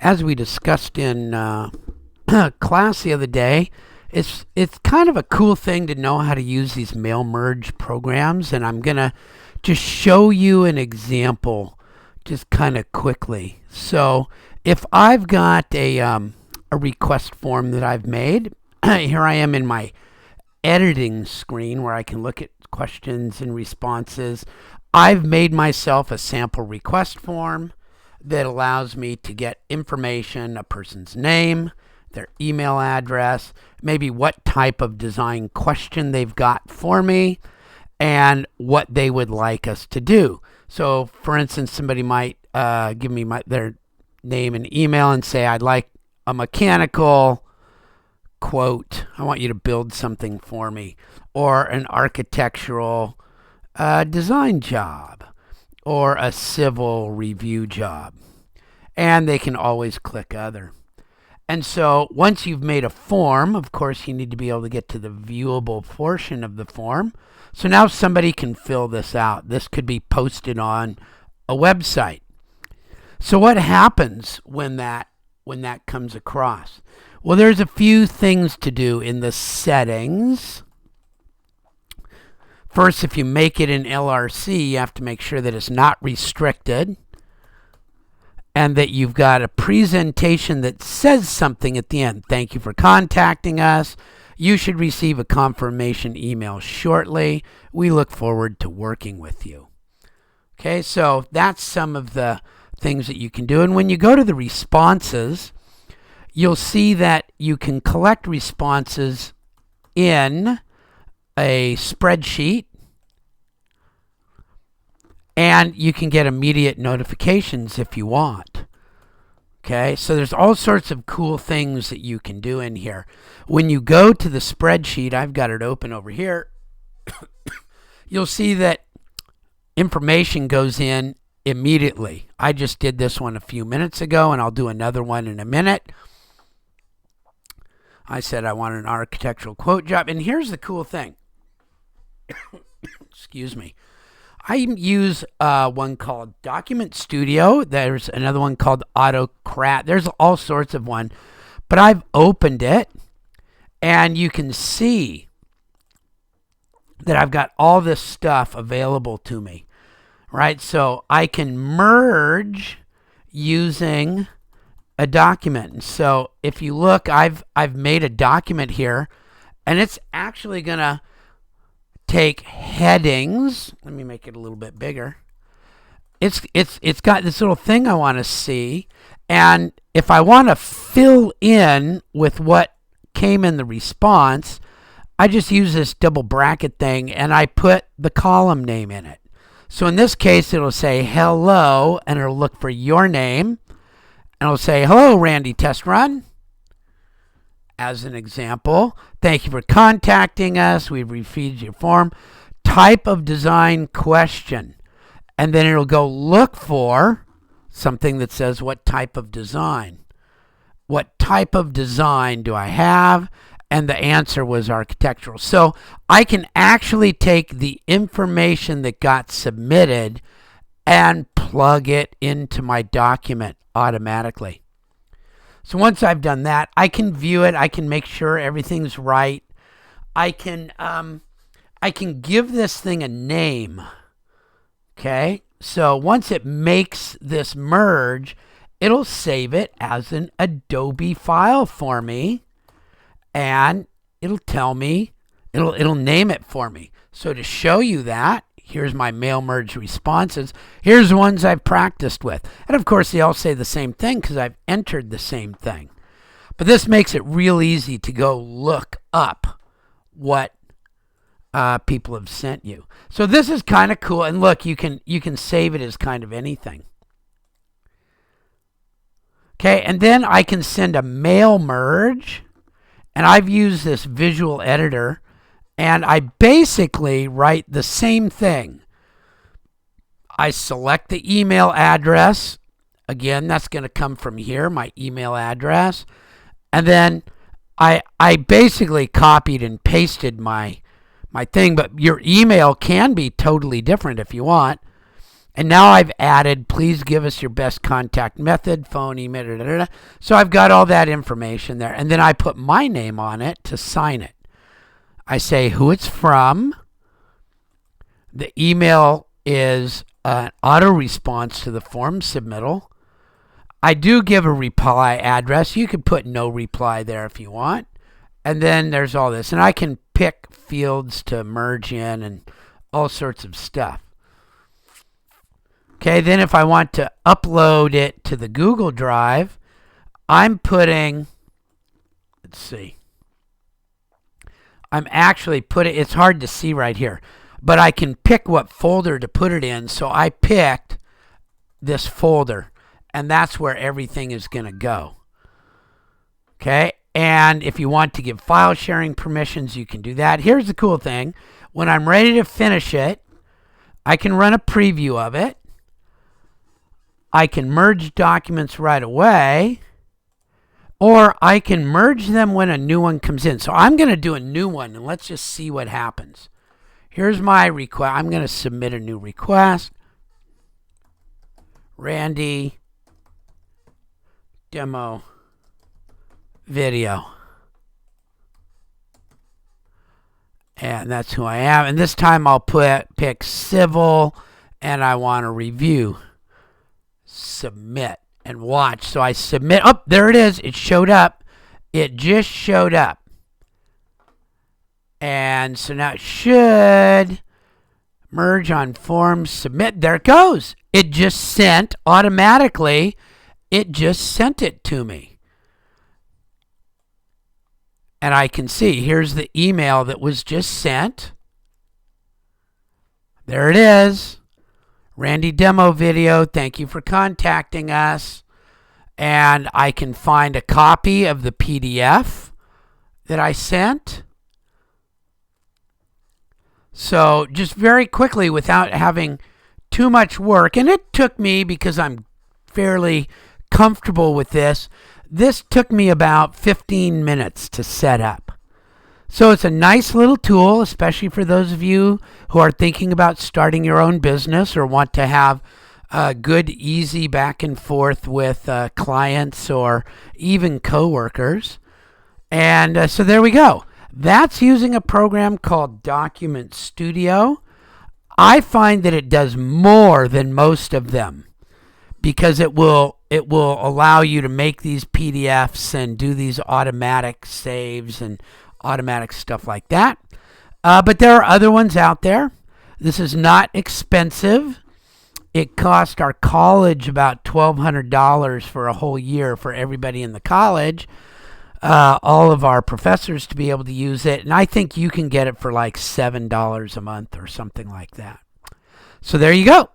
as we discussed in class the other day, it's kind of a cool thing to know how to use these mail merge programs, and I'm gonna just show you an example just kind of quickly. So if I've got a request form that I've made, here I am in my editing screen where I can look at questions and responses. I've made myself a sample request form that allows me to get information, a person's name, their email address, maybe what type of design question they've got for me, and what they would like us to do. So, for instance, somebody might give me their name and email and say, I'd like a mechanical quote. I want you to build something for me. Or an architectural design job. Or a civil review job. And they can always click other. And so once you've made a form, of course, you need to be able to get to the viewable portion of the form. So now somebody can fill this out. This could be posted on a website. So what happens when that comes across? Well, there's a few things to do in the settings. First, if you make it in LRC, you have to make sure that it's not restricted and that you've got a presentation that says something at the end. Thank you for contacting us. You should receive a confirmation email shortly. We look forward to working with you. Okay, so that's some of the things that you can do. And when you go to the responses, you'll see that you can collect responses in a spreadsheet, and you can get immediate notifications if you want. Okay, so there's all sorts of cool things that you can do in here. When you go to the spreadsheet, I've got it open over here, you'll see that information goes in immediately. I just did this one a few minutes ago, and I'll do another one in a minute. I said I want an architectural quote job, and here's the cool thing. Excuse me. I use one called Document Studio. There's another one called Autocrat. There's all sorts of one. But I've opened it, and you can see that I've got all this stuff available to me. Right? So I can merge using a document. And so if you look, I've made a document here, and it's actually going to take headings. Let me make it a little bit bigger. It's got this little thing I want to see, and if I want to fill in with what came in the response, I just use this double bracket thing and I put the column name in it. So in this case, it'll say hello, and it'll look for your name, and it'll say, hello, Randy Test Run. As an example, thank you for contacting us. We've received your form. Type of design question. And then it'll go look for something that says what type of design. What type of design do I have? And the answer was architectural. So I can actually take the information that got submitted and plug it into my document automatically. So once I've done that, I can view it. I can make sure everything's right. I can give this thing a name. Okay? So once it makes this merge, it'll save it as an Adobe file for me. And it'll tell me, it'll name it for me. So to show you that, here's my mail merge responses. Here's the ones I've practiced with. And of course, they all say the same thing because I've entered the same thing. But this makes it real easy to go look up what people have sent you. So this is kind of cool. And look, you can save it as kind of anything. Okay, and then I can send a mail merge. And I've used this visual editor, and I basically write the same thing. I select the email address. Again, that's going to come from here, my email address. And then I basically copied and pasted my thing, but your email can be totally different if you want. And now I've added, please give us your best contact method, phone, email, da, da, da, da. So I've got all that information there. And then I put my name on it to sign it. I say who it's from. The email is an auto response to the form submittal. I do give a reply address. You could put no reply there if you want. And then there's all this. And I can pick fields to merge in and all sorts of stuff. Okay, then if I want to upload it to the Google Drive, I'm putting, let's see, I'm actually putting, it's hard to see right here, but I can pick what folder to put it in. So I picked this folder, and that's where everything is going to go. Okay, and if you want to give file sharing permissions, you can do that. Here's the cool thing. When I'm ready to finish it, I can run a preview of it. I can merge documents right away, or I can merge them when a new one comes in. So I'm going to do a new one, and let's just see what happens. Here's my request. I'm going to submit a new request. Randy demo video. And that's who I am. And this time I'll pick civil, and I want to review. Submit and watch. So I submit. Oh, there it is. It showed up. It just showed up. And so now it should merge on forms, submit. There it goes. It just sent automatically. It just sent it to me. And I can see here's the email that was just sent. There it is. Randy demo video, thank you for contacting us. And I can find a copy of the PDF that I sent. So just very quickly without having too much work, and it took me, because I'm fairly comfortable with this took me about 15 minutes to set up. So it's a nice little tool, especially for those of you who are thinking about starting your own business or want to have a good, easy back and forth with clients or even coworkers. And so there we go. That's using a program called Document Studio. I find that it does more than most of them because it will allow you to make these PDFs and do these automatic saves and automatic stuff like that. But there are other ones out there. This is not expensive. It cost our college about $1,200 for a whole year for everybody in the college, all of our professors to be able to use it. And I think you can get it for like $7 a month or something like that. So there you go.